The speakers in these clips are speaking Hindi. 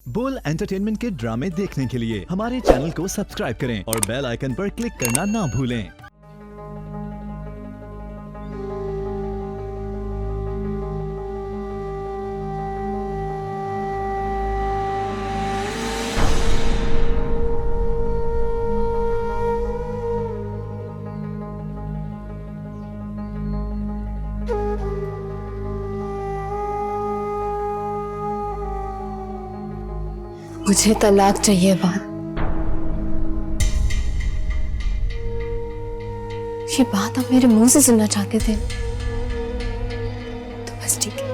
बोल एंटरटेनमेंट के ड्रामे देखने के लिए हमारे चैनल को सब्सक्राइब करें और बेल आइकन पर क्लिक करना ना भूलें। मुझे तलाक चाहिए बात। ये बात आप मेरे मुंह से सुनना चाहते थे तो बस ठीक है,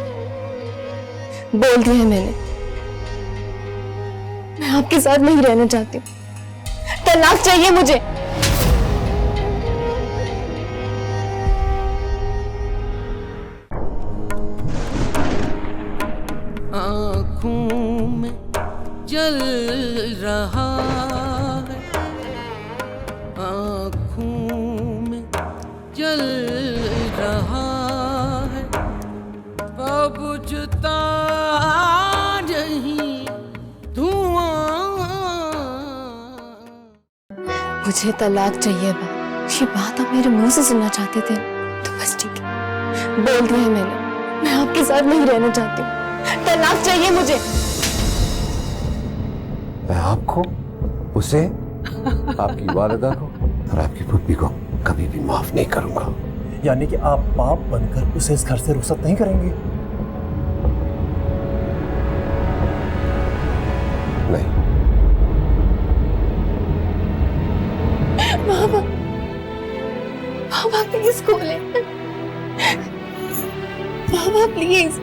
बोल दिया है मैंने। मैं आपके साथ नहीं रहना चाहती हूँ, तलाक चाहिए मुझे। आँखों में जल रहा है, आँखों में जल रहा है, बुझता नहीं धुआं। मुझे तलाक चाहिए बात। ये बात आप मेरे मुंह से सुनना चाहते थे तो बस ठीक है, बोल दिया है मैंने। मैं आपके साथ नहीं रहना चाहती हूँ, तलाक चाहिए मुझे। मैं आपको, उसे, आपकी वालिदा को और आपकी पुप्पी को कभी भी माफ नहीं करूंगा। यानी कि आप बाप बनकर उसे इस घर से रुखसत नहीं करेंगे? नहीं। बाबा, बाबा प्लीज खोले, बाबा प्लीज।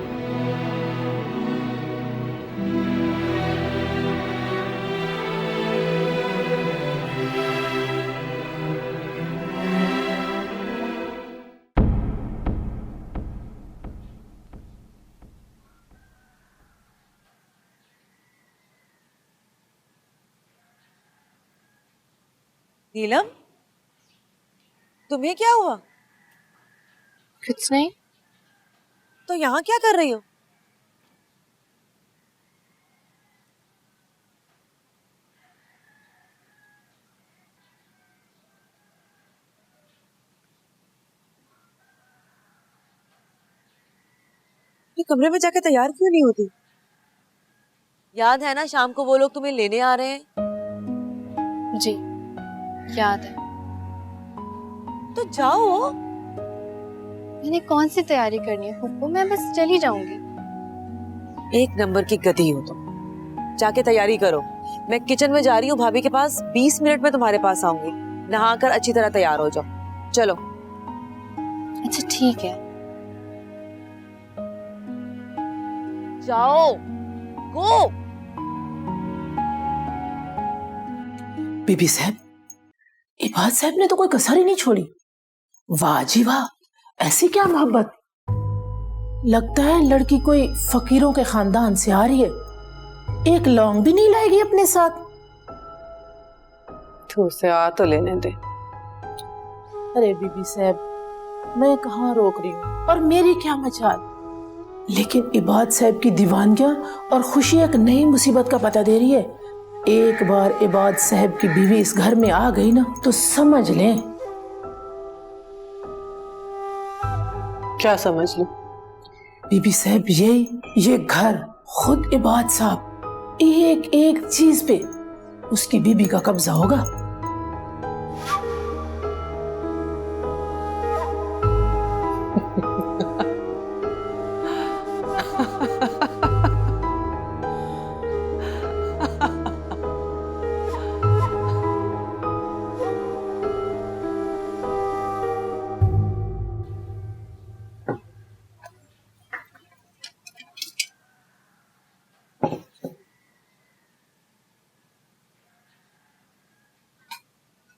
नीलम, तुम्हें क्या हुआ? कुछ नहीं। तो यहाँ क्या कर रही हो? ये कमरे में जाके तैयार क्यों नहीं होती? याद है ना शाम को वो लोग तुम्हें लेने आ रहे हैं? जी याद है। तो जाओ। मैंने कौन सी तैयारी करनी है फुप्पू, मैं बस चली जाऊंगी। एक नंबर की गधी हो तुम। जाके तैयारी करो। मैं किचन में जा रही हूँ भाभी के पास, 20 मिनट में तुम्हारे पास आऊंगी। नहाकर अच्छी तरह तैयार हो जाओ। चलो। अच्छा ठीक है। जाओ, गो। बीबी साहब, इबाद साहब ने तो कोई कसर ही नहीं छोड़ी। वाह जी वाह, ऐसी क्या मोहब्बत। लगता है लड़की कोई फकीरों के खानदान से आ रही है। एक लौंग भी नहीं लाएगी अपने साथ। तो उसे आ तो लेने दे। अरे बीबी साहब, मैं कहाँ रोक रही हूँ और मेरी क्या मचाल। लेकिन इबाद साहब की दीवानगियां और खुशी एक नई मुसीबत का पता दे रही है। एक बार इबाद साहब की बीवी इस घर में आ गई ना तो समझ लें। क्या समझ लो? बीबी साहब, ये घर खुद इबाद साहब एक एक चीज पे उसकी बीबी का कब्जा होगा।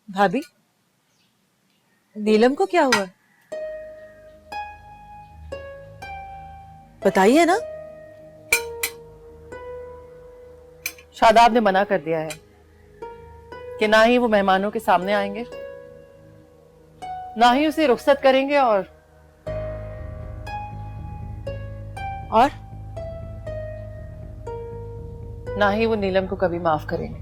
भाभी, नीलम को क्या हुआ? बताइए ना। शादाब ने मना कर दिया है कि ना ही वो मेहमानों के सामने आएंगे, ना ही उसे रुखसत करेंगे और ना ही वो नीलम को कभी माफ करेंगे।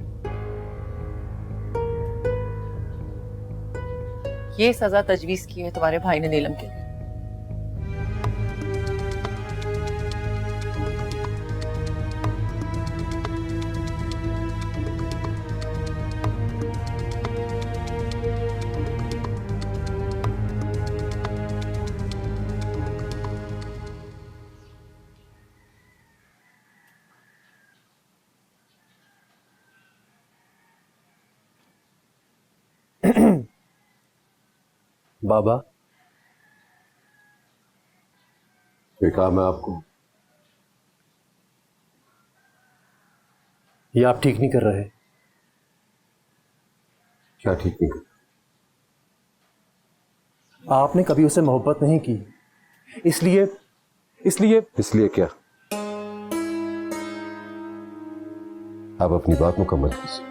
ये सजा तजवीज की है तुम्हारे भाई ने नीलम के लिए। बाबा, ये काम है आपको? ये आप ठीक नहीं कर रहे। क्या ठीक नहीं कर? आपने कभी उसे मोहब्बत नहीं की, इसलिए इसलिए इसलिए क्या? आप अपनी बात मुकम्मल कीजिए।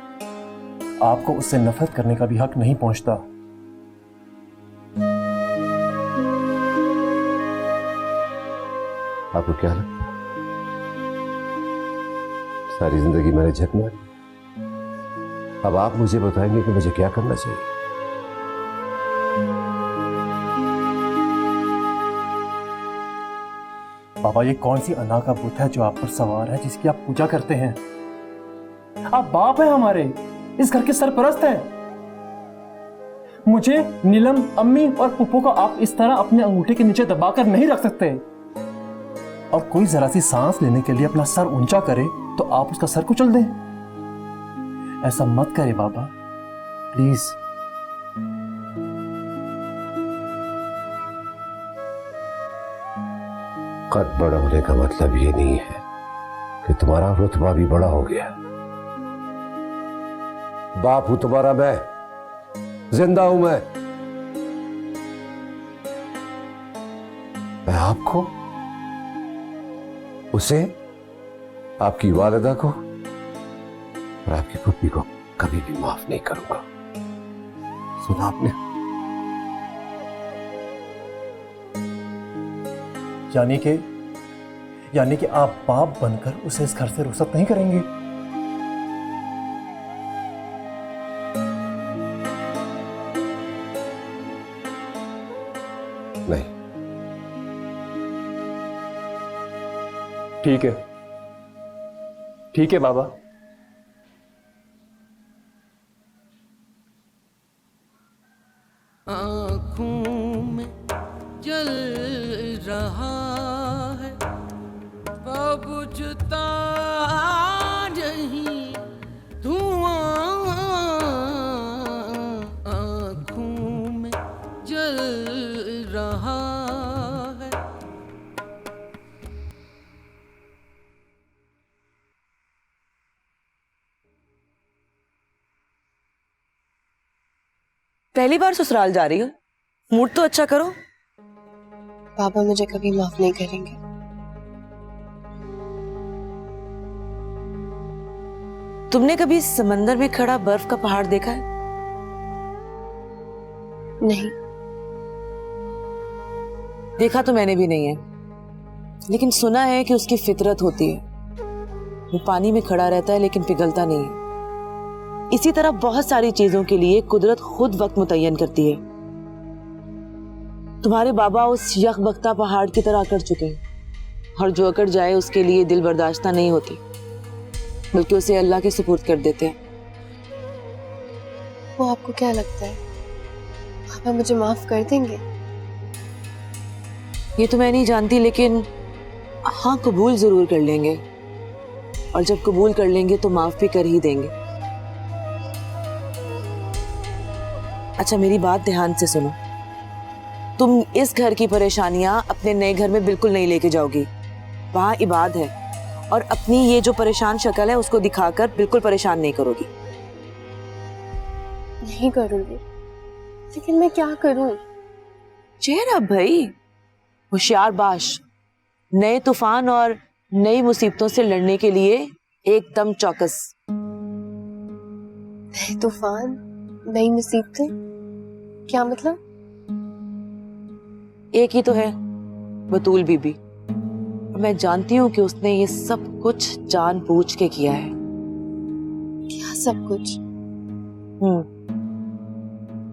आपको उससे नफरत करने का भी हक नहीं पहुंचता। आपको क्या लगता है सारी जिंदगी मैंने झक मारी? अब आप मुझे बताएंगे कि मुझे क्या करना चाहिए? बाबा, ये कौन सी अना का बुत है जो आप पर सवार है, जिसकी आप पूजा करते हैं? आप बाप हैं हमारे, इस घर के सरपरस्त हैं। मुझे, नीलम, अम्मी और पुप्पो को आप इस तरह अपने अंगूठे के नीचे दबाकर नहीं रख सकते। और कोई जरा सी सांस लेने के लिए अपना सर ऊंचा करे तो आप उसका सर कुचल दें। ऐसा मत करें बाबा, प्लीज। कद बड़ा होने का मतलब ये नहीं है कि तुम्हारा रुतबा भी बड़ा हो गया। बाप हूं तुम्हारा मैं, जिंदा हूं मैं आपको, उसे, आपकी वालिदा को और आपकी पुप्पी को कभी भी माफ नहीं करूंगा। सुना आपने? यानी कि आप बाप बनकर उसे इस घर से रुखसत नहीं करेंगे? नहीं। ठीक है बाबा। आँखों में जल रहा है, बुझता नहीं धुआं। आँखों में जल रहा है। पहली बार ससुराल जा रही हो, मूड तो अच्छा करो। पापा मुझे कभी माफ नहीं करेंगे। तुमने कभी समंदर में खड़ा बर्फ का पहाड़ देखा है? नहीं। देखा तो मैंने भी नहीं है, लेकिन सुना है कि उसकी फितरत होती है। वो पानी में खड़ा रहता है लेकिन पिघलता नहीं है। इसी तरह बहुत सारी चीजों के लिए कुदरत खुद वक्त मुतय्यन करती है। तुम्हारे बाबा उस यखबख्ता पहाड़ की तरह अकड़ चुके हैं, और जो अकड़ जाए उसके लिए दिल बर्दाश्ता नहीं होती, बल्कि उसे अल्लाह के सुपुर्द कर देते हैं। वो आपको क्या लगता है पापा मुझे माफ कर देंगे? ये तो मैं नहीं जानती, लेकिन हाँ, कबूल जरूर कर लेंगे, और जब कबूल कर लेंगे तो माफ भी कर ही देंगे। अच्छा, मेरी बात ध्यान से सुनो। तुम इस घर की परेशानियां अपने नए घर में बिल्कुल नहीं लेके जाओगी। वहां इबाद है, और अपनी ये जो परेशान शक्ल है उसको दिखाकर बिल्कुल परेशान नहीं करोगी। नहीं करूंगी, लेकिन मैं क्या करूं? चेहरा भाई, होशियार बाश। नए तूफान और नई मुसीबतों से लड़ने के लिए एकदम चौकस। नए तूफान, नई मुसीबतें, क्या मतलब? एक ही तो है, बतूल बीबी। मैं जानती हूँ कि उसने ये सब कुछ जानबूझ के किया है। क्या सब कुछ?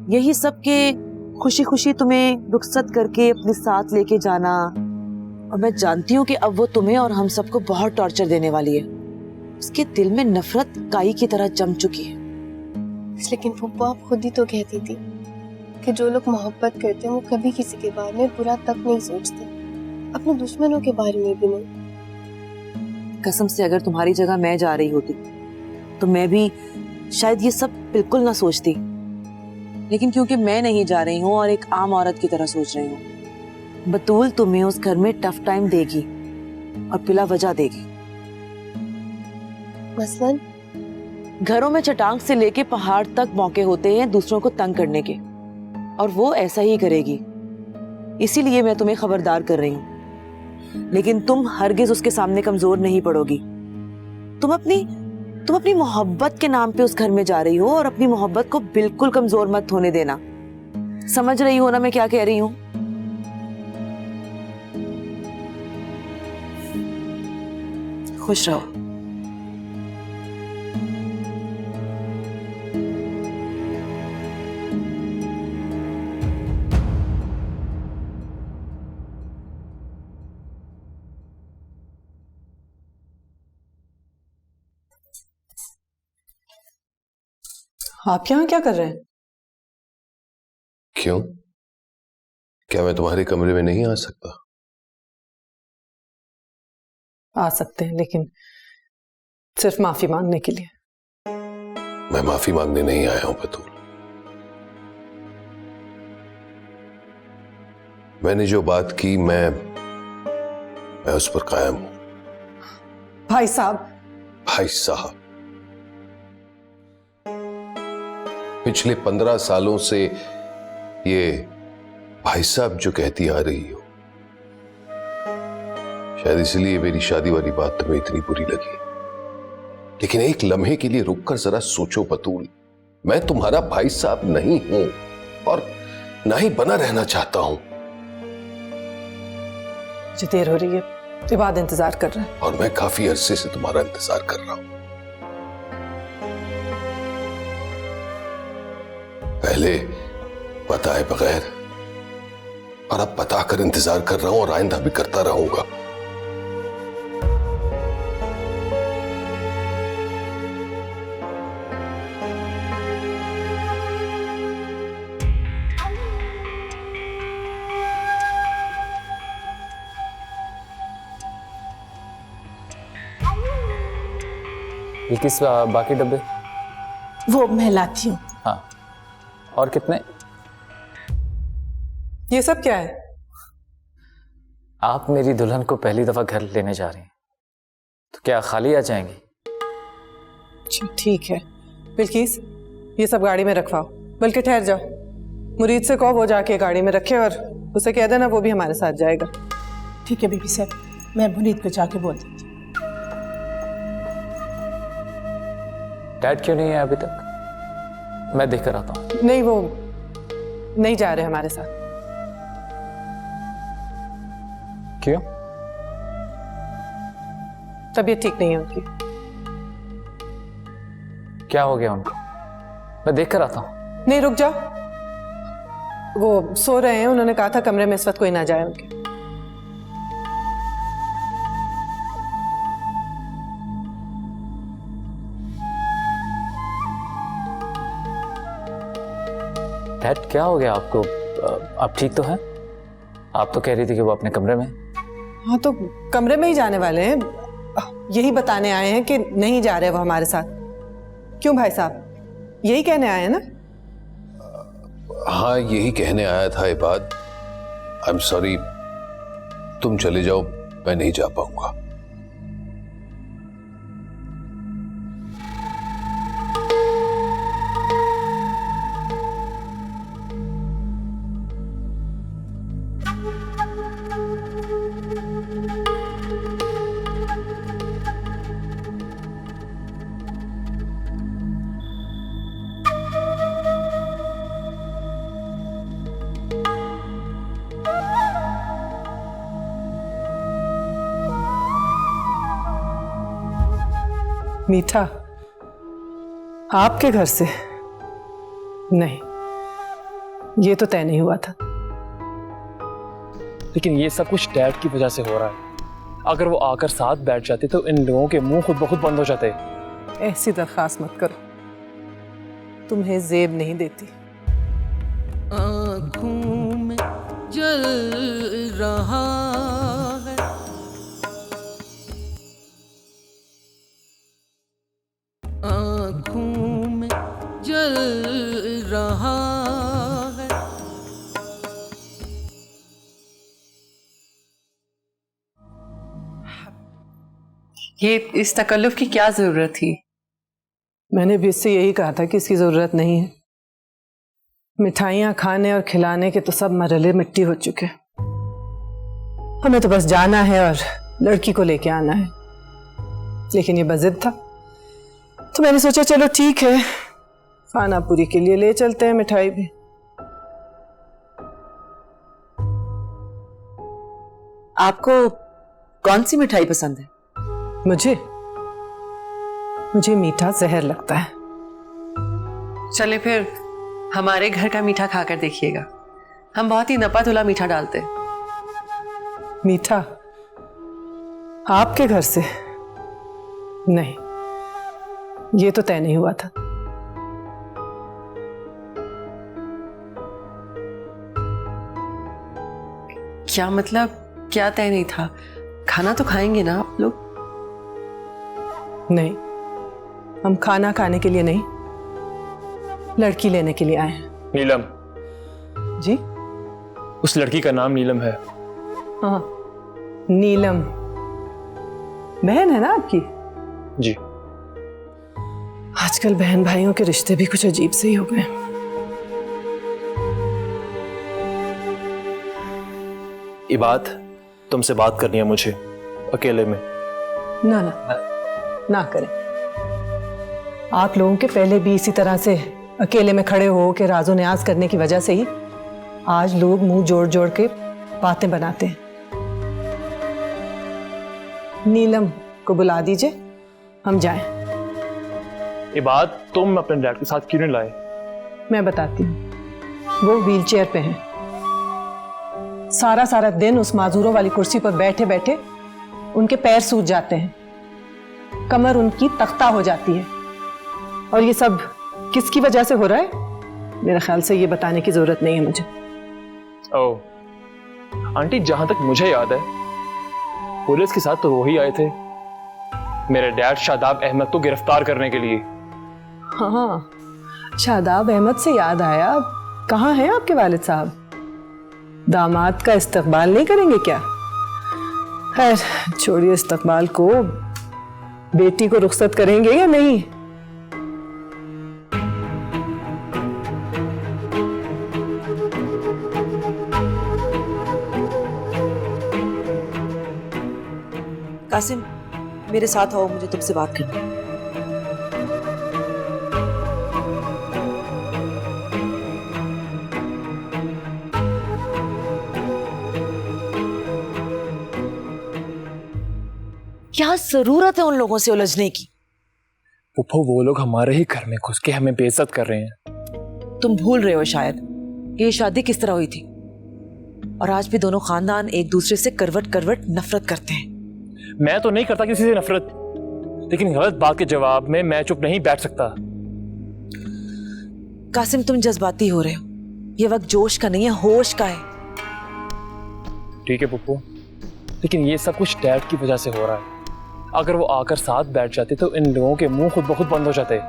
यही सब के खुशी खुशी तुम्हें रुखसत करके अपने साथ लेके जाना, और मैं जानती हूँ कि अब वो तुम्हें और हम सबको बहुत टॉर्चर देने वाली है। उसके दिल में नफरत काई की तरह जम चुकी है। लेकिन फूफो, आप खुद ही तो कहती थी कि जो लोग मोहब्बत करते हैं वो कभी किसी के बारे में बुरा तक नहीं सोचते, अपने दुश्मनों के बारे में भी नहीं। कसम से अगर तुम्हारी जगह मैं जा रही होती तो मैं भी शायद ये सब बिल्कुल ना सोचती, लेकिन क्योंकि मैं नहीं जा रही हूँ और एक आम औरत की तरह सोच रही हूँ, बतूल तुम्हें उस घर में टफ टाइम देगी और बिला वजह देगी। मसलन घरों में चटांग से लेके पहाड़ तक मौके होते हैं दूसरों को तंग करने के, और वो ऐसा ही करेगी। इसीलिए मैं तुम्हें खबरदार कर रही हूँ, लेकिन तुम हरगिज उसके सामने कमजोर नहीं पड़ोगी। तुम अपनी मोहब्बत के नाम पे उस घर में जा रही हो, और अपनी मोहब्बत को बिल्कुल कमजोर मत होने देना। समझ रही हो ना मैं क्या कह रही हूँ? खुश रहो। आप यहाँ क्या कर रहे हैं? क्यों? क्या मैं तुम्हारे कमरे में नहीं आ सकता? आ सकते हैं, लेकिन सिर्फ माफी मांगने के लिए। मैं माफी मांगने नहीं आया हूं बतूल। मैंने जो बात की मैं उस पर कायम हूं। भाई साहब। भाई साहब, पिछले 15 सालों से ये भाई साहब जो कहती आ रही हो, शायद इसलिए मेरी शादी वाली बात तुम्हें इतनी बुरी लगी। लेकिन एक लम्हे के लिए रुककर जरा सोचो बतूल, मैं तुम्हारा भाई साहब नहीं हूं और ना ही बना रहना चाहता हूं। मुझे देर हो रही है, इबाद इंतजार कर रहा है। और मैं काफी अरसे से तुम्हारा इंतजार कर रहा हूं। पहले बताए बगैर और अब बताकर इंतजार कर रहा हूं, और आइंदा भी करता रहूंगा। ये किस बाकी डब्बे? वो मैं लाती हूँ। हाँ, और कितने? ये सब क्या है? आप मेरी दुल्हन को पहली दफा घर लेने जा रही हैं, तो क्या खाली आ जाएंगी? अच्छा ठीक है बिल्किस, ये सब गाड़ी में रखवाओ। बल्कि ठहर जाओ, मुरीद से कहो वो जाके गाड़ी में रखे, और उसे कह देना वो भी हमारे साथ जाएगा। ठीक है बीबी साहब, मैं मुरीद को जाके बोल देती हूँ। डैड क्यों नहीं है अभी तक? मैं देख कर आता हूँ। नहीं, वो नहीं जा रहे हमारे साथ। क्यों? तबीयत ठीक नहीं है उनकी। क्या हो गया उनको? मैं देख कर आता हूँ। नहीं, रुक जाओ, वो सो रहे हैं। उन्होंने कहा था कमरे में इस वक्त कोई ना जाए उनके। डैड क्या हो गया आपको? आप ठीक तो हैं? आप तो कह रही थी कि वो अपने कमरे में। हाँ, तो कमरे में ही जाने वाले हैं। यही बताने आए हैं कि नहीं जा रहे वो हमारे साथ। क्यों भाई साहब, यही कहने आए हैं ना? हाँ, यही कहने आया था इबाद। आई एम सॉरी, तुम चले जाओ, मैं नहीं जा पाऊंगा। मीठा, आपके घर से नहीं, ये तो तय नहीं हुआ था। लेकिन ये सब कुछ डैड की वजह से हो रहा है। अगर वो आकर साथ बैठ जाते तो इन लोगों के मुंह खुद ब खुद बंद हो जाते। ऐसी दरखास्त मत करो, तुम्हें जेब नहीं देती। आँखों में जल रहा है, आँखों में जल रहा है। ये इस तकल्लुफ की क्या जरूरत थी? मैंने भी इससे यही कहा था कि इसकी जरूरत नहीं है। मिठाइयाँ खाने और खिलाने के तो सब मरहले मिट्टी हो चुके, हमें तो बस जाना है और लड़की को लेके आना है। लेकिन ये बजिद था, तो मैंने सोचा चलो ठीक है, खानापुरी के लिए ले चलते हैं मिठाई भी। आपको कौन सी मिठाई पसंद है? मुझे मीठा जहर लगता है। चले फिर हमारे घर का मीठा खाकर देखिएगा, हम बहुत ही नपा तुला मीठा डालते हैं। मीठा, आपके घर से नहीं, ये तो तय नहीं हुआ था। क्या मतलब, क्या तय नहीं था? खाना तो खाएंगे ना आप लोग? नहीं, हम खाना खाने के लिए नहीं, लड़की लेने के लिए आए हैं। नीलम जी? उस लड़की का नाम नीलम है। हाँ, नीलम बहन है ना आपकी? जी। आजकल बहन भाइयों के रिश्ते भी कुछ अजीब से ही हो गए। इबाद, तुमसे बात करनी है मुझे अकेले में। ना ना ना करें। आप लोगों के पहले भी इसी तरह से अकेले में खड़े हो के राजो न्याज करने की वजह से ही आज लोग मुंह जोड़ जोड़ के बातें बनाते हैं। नीलम को बुला दीजिए, हम जाएं। इबाद, तुम अपने डैड के साथ क्यों नहीं लाए? मैं बताती हूँ, वो व्हीलचेयर पे हैं। सारा सारा दिन उस माजूरों वाली कुर्सी पर बैठे बैठे उनके पैर सूज जाते हैं, कमर उनकी तख्ता हो जाती है। और ये सब किसकी वजह से हो रहा है? मेरे ख्याल से ये बताने की जरूरत नहीं है मुझे। ओह आंटी, जहां तक मुझे याद है पुलिस के साथ तो वो ही आए थे मेरे डैड शादाब अहमद को गिरफ्तार करने के लिए। हाँ, शादाब अहमद से याद आया, कहाँ हैं आपके वालिद साहब? दामाद का इस्तकबाल नहीं करेंगे क्या? खैर छोड़िए इस्तकबाल को, बेटी को रुखसत करेंगे या नहीं? कासिम, मेरे साथ आओ, मुझे तुमसे बात करनी है। क्या जरूरत है उन लोगों से उलझने की? पुप्पो, वो लोग हमारे ही घर में घुस के हमें बेइज्जत कर रहे हैं। तुम भूल रहे हो शायद कि ये शादी किस तरह हुई थी, और आज भी दोनों खानदान एक दूसरे से करवट करवट नफरत करते हैं। मैं तो नहीं करता किसी से नफरत, लेकिन गलत बात के जवाब में मैं चुप नहीं बैठ सकता। कासिम, तुम जज्बाती हो रहे हो, ये वक्त जोश का नहीं है, होश का है। ठीक है पुप्पो, लेकिन ये सब कुछ डैड की वजह से हो रहा है। अगर वो आकर साथ बैठ जाते तो इन लोगों के मुंह खुद ब खुद बंद हो जाते।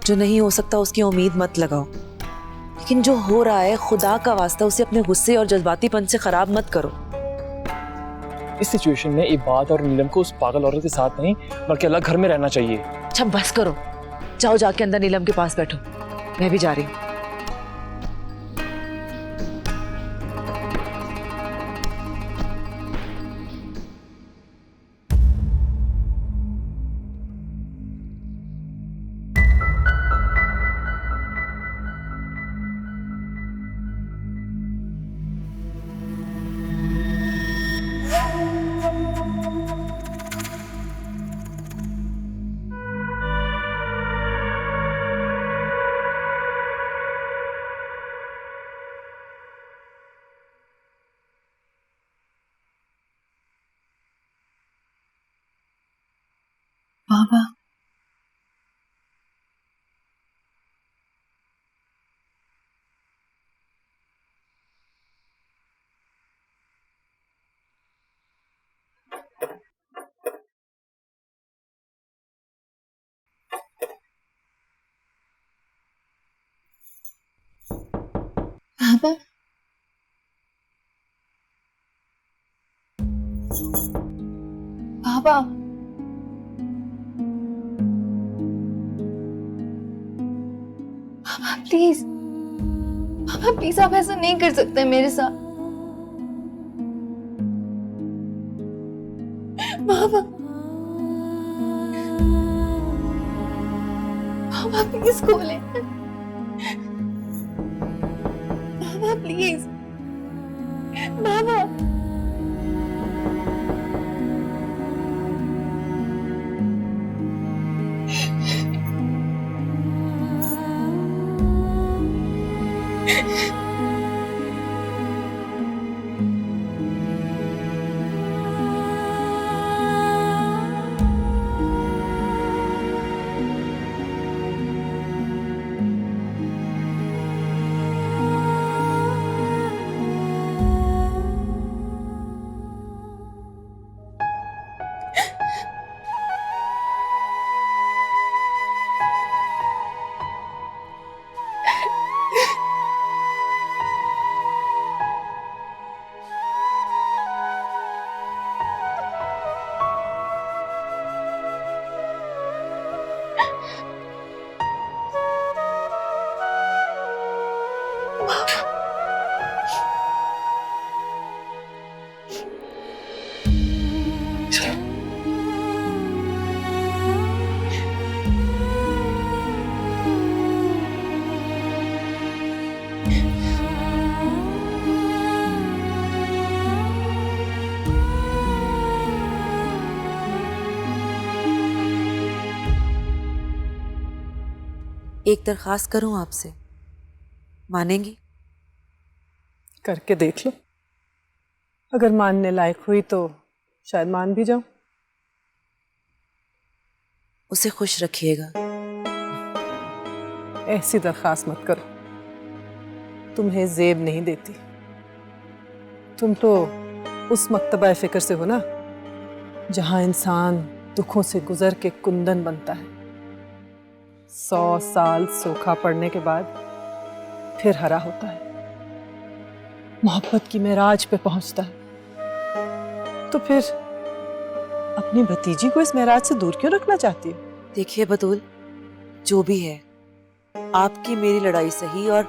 जो नहीं हो सकता उसकी उम्मीद मत लगाओ, लेकिन जो हो रहा है खुदा का वास्ता उसे अपने गुस्से और जज्बातीपन से खराब मत करो। इस सिचुएशन में इबाद और नीलम को उस पागल औरत के साथ नहीं बल्कि अलग घर में रहना चाहिए। अच्छा बस करो, जाओ जाके अंदर नीलम के पास बैठो, मैं भी जा रही हूँ। पापा, पापा, पापा प्लीज, पापा प्लीज आप ऐसा नहीं कर सकते मेरे साथ। पापा, पापा प्लीज खोले, पापा प्लीज, पापा। एक दरखास्त करूं आपसे, मानेंगी? करके देख लो, अगर मानने लायक हुई तो शायद मान भी जाऊं। उसे खुश रखिएगा। ऐसी दरखास्त मत करो, तुम्हें जेब नहीं देती। तुम तो उस मक्तबा फिक्र से हो ना जहां इंसान दुखों से गुजर के कुंदन बनता है। 100 साल सूखा पड़ने के बाद फिर हरा होता है, मोहब्बत की मेराज पे पहुंचता है। तो फिर अपनी भतीजी को इस मेराज से दूर क्यों रखना चाहती हो? देखिए बतूल, जो भी है, आपकी मेरी लड़ाई सही और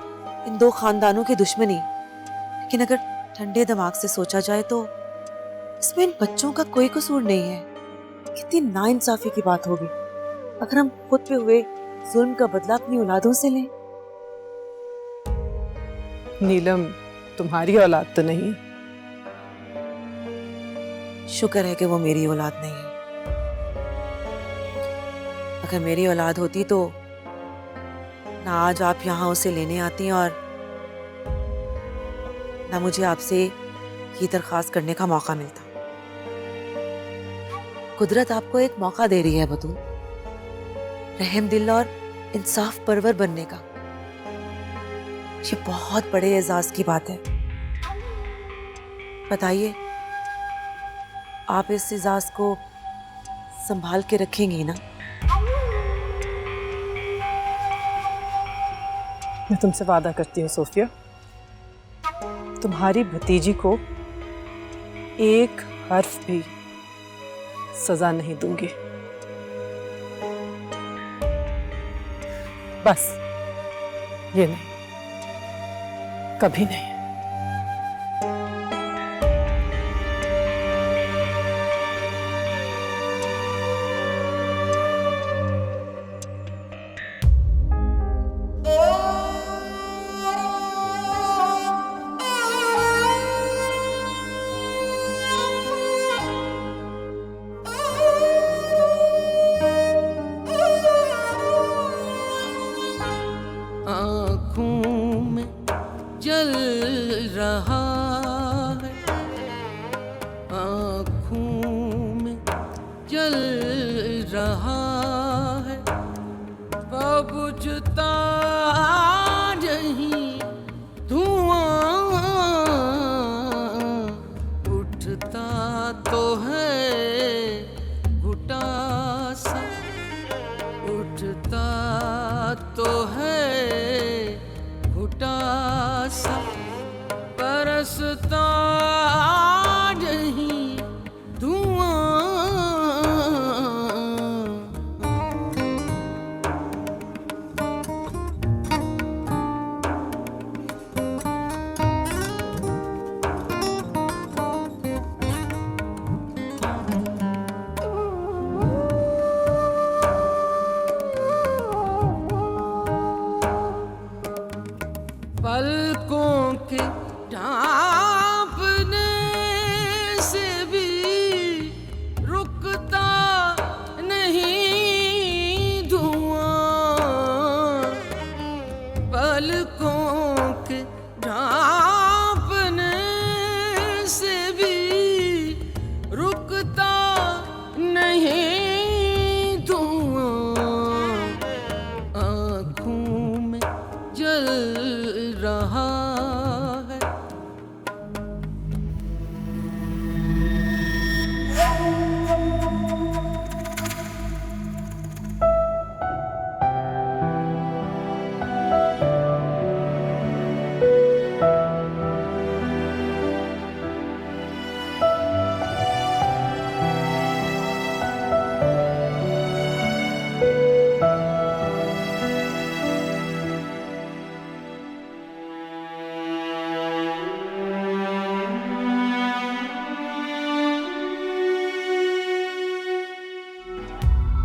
इन दो खानदानों की दुश्मनी, लेकिन अगर ठंडे दिमाग से सोचा जाए तो इसमें इन बच्चों का कोई कसूर नहीं है। कितनी नाइंसाफी की बात होगी अगर हम खुद पे हुए जुल्म का बदला अपनी औलादों से लें। नीलम तुम्हारी औलाद तो नहीं है। शुक्र है कि वो मेरी औलाद नहीं है। अगर मेरी औलाद होती तो ना आज आप यहाँ उसे लेने आती और ना मुझे आपसे ये दरखास्त करने का मौका मिलता। कुदरत आपको एक मौका दे रही है बतूल, रहम दिल और इंसाफ परवर बनने का। ये बहुत बड़े एजाज की बात है। बताइए, आप इस एजाज को संभाल के रखेंगी ना? मैं तुमसे वादा करती हूँ सोफिया, तुम्हारी भतीजी को एक हर्फ भी सजा नहीं दूंगी। बस ये नहीं, कभी नहीं। आँखों में जल रहा है, आँखों में जल रहा है, बुझता नहीं धुआं, उठता तो है घुटा सा, उठता तो है घुटा सा। पलकों के ढांपने से भी रुकता नहीं धुआं, पलकों के ढांपने से भी रुकता नहीं धुआं, आँखों में जल रहा है।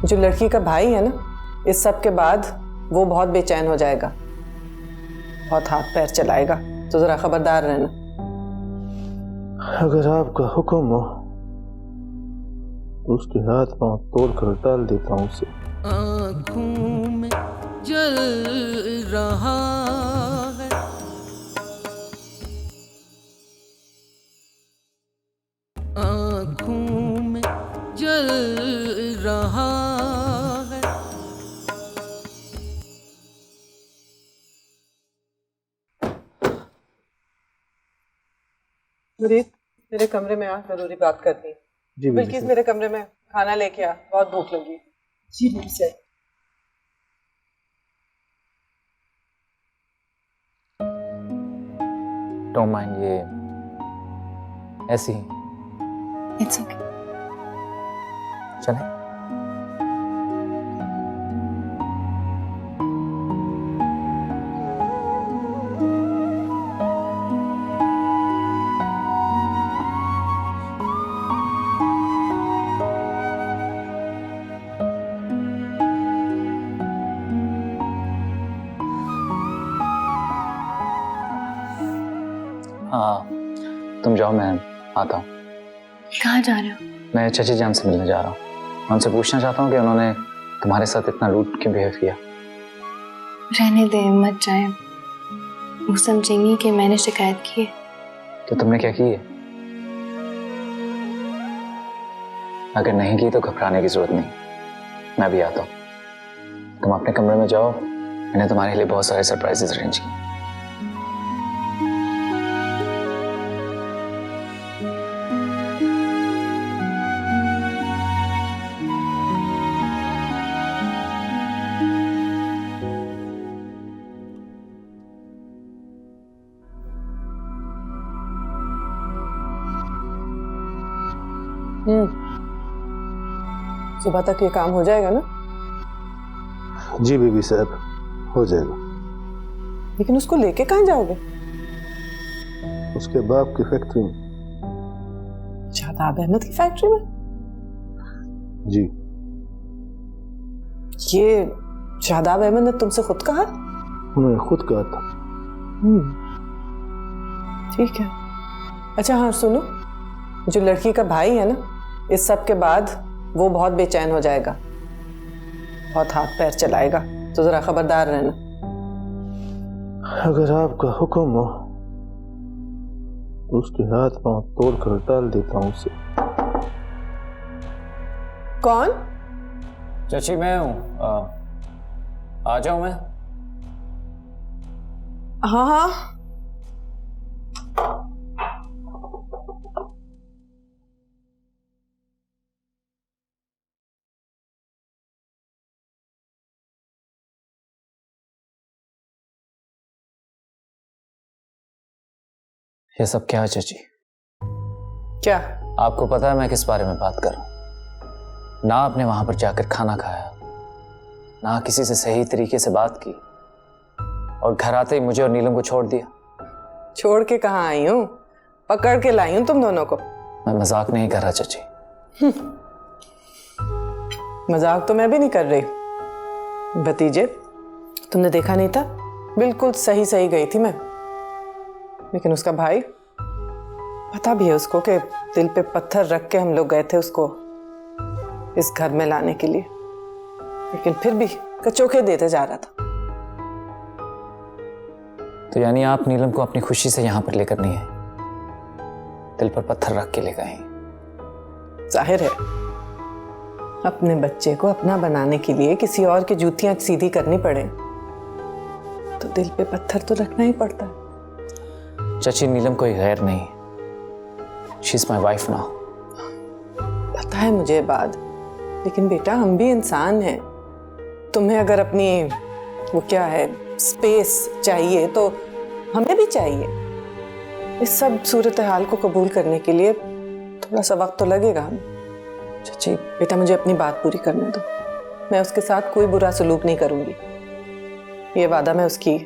जो लड़की का भाई है ना, इस सब के बाद वो बहुत बेचैन हो जाएगा, बहुत हाथ पैर चलाएगा, तो जरा खबरदार रहना। अगर आपका हुक्म हो तो उसके हाथ पांव तोड़कर डाल देता हूँ उसे। आँखों में जल रहा है। आँखों में जल रहा है। मुरीद, मेरे कमरे में आ, जरूरी बात करनी है। जी बिल्किस, मेरे कमरे में खाना लेके आ, बहुत भूख लगी। जी से डोंट माइंड, ये ऐसी ही इट्स ओके। चले। हाँ, तुम जाओ, मैं आता हूँ। कहाँ जा रहे हो? मैं चची जान से मिलने जा रहा हूँ। मैं उनसे पूछना चाहता हूँ कि उन्होंने तुम्हारे साथ इतना रूड क्यों बिहेव किया। रहने दे, मत जाए। वो समझेंगी कि मैंने शिकायत की है। तो तुमने क्या की है? अगर नहीं की तो घबराने की जरूरत नहीं, मैं भी आता हूँ। तुम अपने कमरे में जाओ, मैंने तुम्हारे लिए बहुत सारे सरप्राइजेस अरेंज किए। सुबह तक ये काम हो जाएगा ना? जी बीबी साहब, हो जाएगा। लेकिन उसको लेके कहाँ जाओगे? उसके बाप की फैक्ट्री में। शादाब अहमद की फैक्ट्री में? जी। ये शादाब अहमद ने तुमसे खुद कहा? उन्होंने खुद कहा था। ठीक है। अच्छा हाँ सुनो, जो लड़की का भाई है ना, इस सब के बाद वो बहुत बेचैन हो जाएगा, बहुत हाथ पैर चलाएगा, तो जरा खबरदार रहना। अगर आपका हुक्म हो तो उसके हाथ पांव तोड़कर डाल देता हूँ उसे। कौन? चची मैं हूँ, आ जाऊं मैं? हाँ हाँ। ये सब क्या है चची? क्या? आपको पता है मैं किस बारे में बात कर रहा हूं? ना आपने वहां पर जाकर खाना खाया, ना किसी से सही तरीके से बात की, और घर आते ही मुझे और नीलम को छोड़ दिया। छोड़ के कहाँ आई हूँ, पकड़ के लाई हूँ तुम दोनों को। मैं मजाक नहीं कर रहा चची। मजाक तो मैं भी नहीं कर रही। भतीजे, तुमने देखा नहीं था, बिल्कुल सही सही गई थी मैं। लेकिन उसका भाई, पता भी है उसको कि दिल पे पत्थर रख के हम लोग गए थे उसको इस घर में लाने के लिए, लेकिन फिर भी कचोके देते जा रहा था। तो यानी आप नीलम को अपनी खुशी से यहां पर लेकर नहीं आए, दिल पर पत्थर रख के ले गए। जाहिर है, अपने बच्चे को अपना बनाने के लिए किसी और की जूतियां सीधी करनी पड़े तो दिल पे पत्थर तो रखना ही पड़ता है। चाची, नीलम कोई गैर नहीं, she is my wife now. पता है मुझे बात, लेकिन बेटा हम भी इंसान हैं। तुम्हें अगर अपनी वो क्या है स्पेस चाहिए तो हमें भी चाहिए। इस सब सूरत हाल को कबूल करने के लिए थोड़ा सा वक्त तो लगेगा हमें। चाची बेटा, मुझे अपनी बात पूरी करने दो। मैं उसके साथ कोई बुरा सलूक नहीं करूंगी, ये वादा मैं उसकी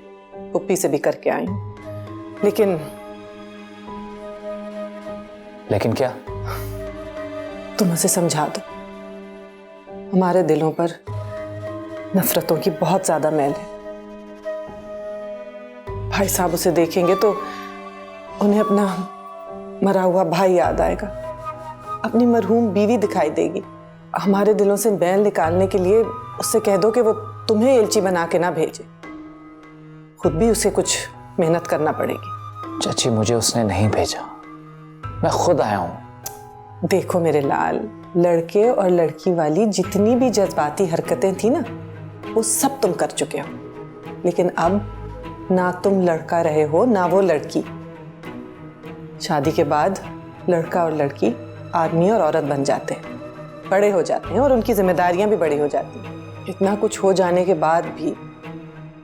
पुप्पी से भी करके आई हूं। लेकिन क्या? तुम उसे समझा दो, हमारे दिलों पर नफरतों की बहुत ज्यादा मैल है। भाई साहब उसे देखेंगे तो उन्हें अपना मरा हुआ भाई याद आएगा, अपनी मरहूम बीवी दिखाई देगी। हमारे दिलों से मैल निकालने के लिए उससे कह दो कि वो तुम्हें एलची बना के ना भेजे, खुद भी उसे कुछ मेहनत करना पड़ेगी। चाची, मुझे उसने नहीं भेजा, मैं खुद आया हूं। देखो मेरे लाल, लड़के और लड़की वाली जितनी भी जज्बाती हरकतें थी ना, वो सब तुम कर चुके हो, लेकिन अब ना तुम लड़का रहे हो ना वो लड़की। शादी के बाद लड़का और लड़की आदमी और औरत बन जाते हैं, बड़े हो जाते हैं और उनकी जिम्मेदारियां भी बड़ी हो जाती हैं। इतना कुछ हो जाने के बाद भी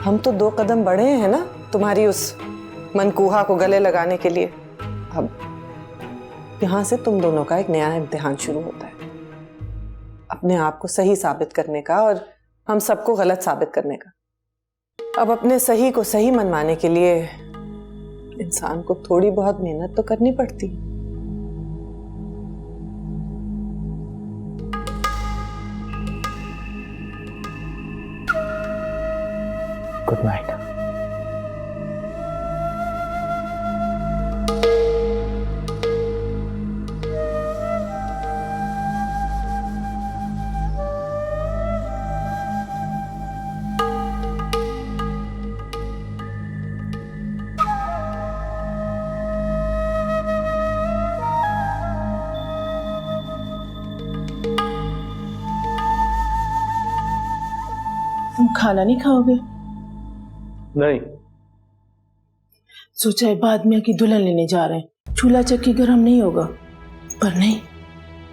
हम तो 2 कदम बढ़े हैं ना तुम्हारी उस मनकूहा को गले लगाने के लिए। अब यहाँ से तुम दोनों का एक नया इम्तिहान शुरू होता है, अपने आप को सही साबित करने का और हम सबको गलत साबित करने का। अब अपने सही को सही मनवाने के लिए इंसान को थोड़ी बहुत मेहनत तो करनी पड़ती है। Good night. तुम खाना नहीं खाओगे? नहीं। सोचा है बाद में की दुल्हन लेने जा रहे हैं, चूल्हा चक्की गर्म नहीं होगा, पर नहीं,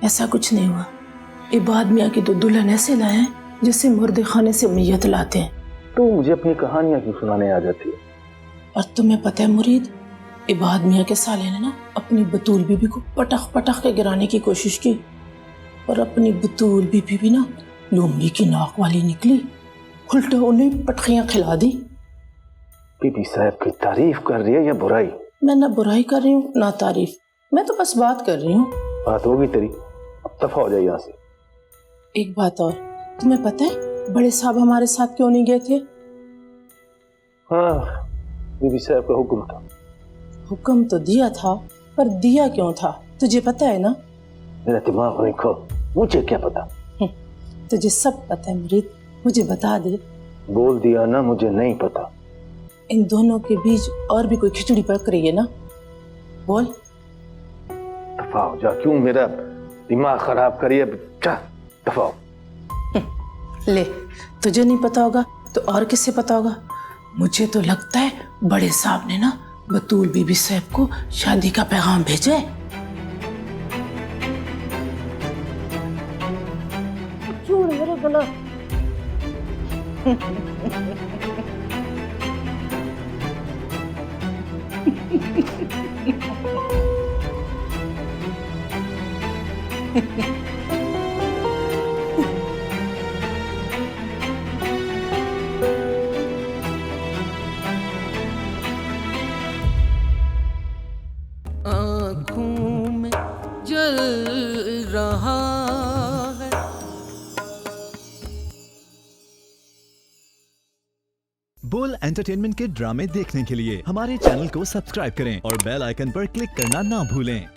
ऐसा कुछ नहीं हुआ। इबाद मियाँ की तो दुल्हन ऐसे लाए हैं जैसे मुर्दे खाने से मैयत लाते हैं। तो मुझे अपनी कहानियां क्यों सुनाने आ जाती है? और तुम्हें पता है मुरीद, इबाद मियाँ के साले ने ना अपनी बतूल बीबी को पटक पटक के गिराने की कोशिश की, और अपनी बतूल बीबी भी ना लूमड़ी की नाक वाली निकली, उल्टा उन्हें पटखियां खिला दी। बीबी साहब की तारीफ कर रही है या बुराई? मैं ना बुराई कर रही हूँ ना तारीफ, मैं तो बस बात कर रही हूँ। बात होगी तेरी, अब दफा हो जाए यहाँ से। एक बात और, तुम्हें पता है बड़े साहब हमारे साथ क्यों नहीं गए थे? हाँ, बीबी साहब का हुक्म था। हुक्म तो दिया था, पर दिया क्यों था तुझे पता है ना? मेरा दिमाग नहीं खो, मुझे क्या पता? तुझे सब पता है मुरीद, मुझे बता दे। बोल दिया ना, मुझे नहीं पता। इन दोनों के बीच और भी कोई खिचड़ी पक रही है ना? बोल। दफा हो जा, क्यों मेरा दिमाग खराब करिए? जा दफा हो। ले, तुझे नहीं पता होगा तो और किससे पता होगा? मुझे तो लगता है बड़े साहब ने ना बतूल बीबी साहब को शादी का पैगाम भेजा है। क्यों मेरा गला? आँखों में जल रहा है। बोल एंटरटेनमेंट के ड्रामे देखने के लिए हमारे चैनल को सब्सक्राइब करें और बेल आइकन पर क्लिक करना ना भूलें।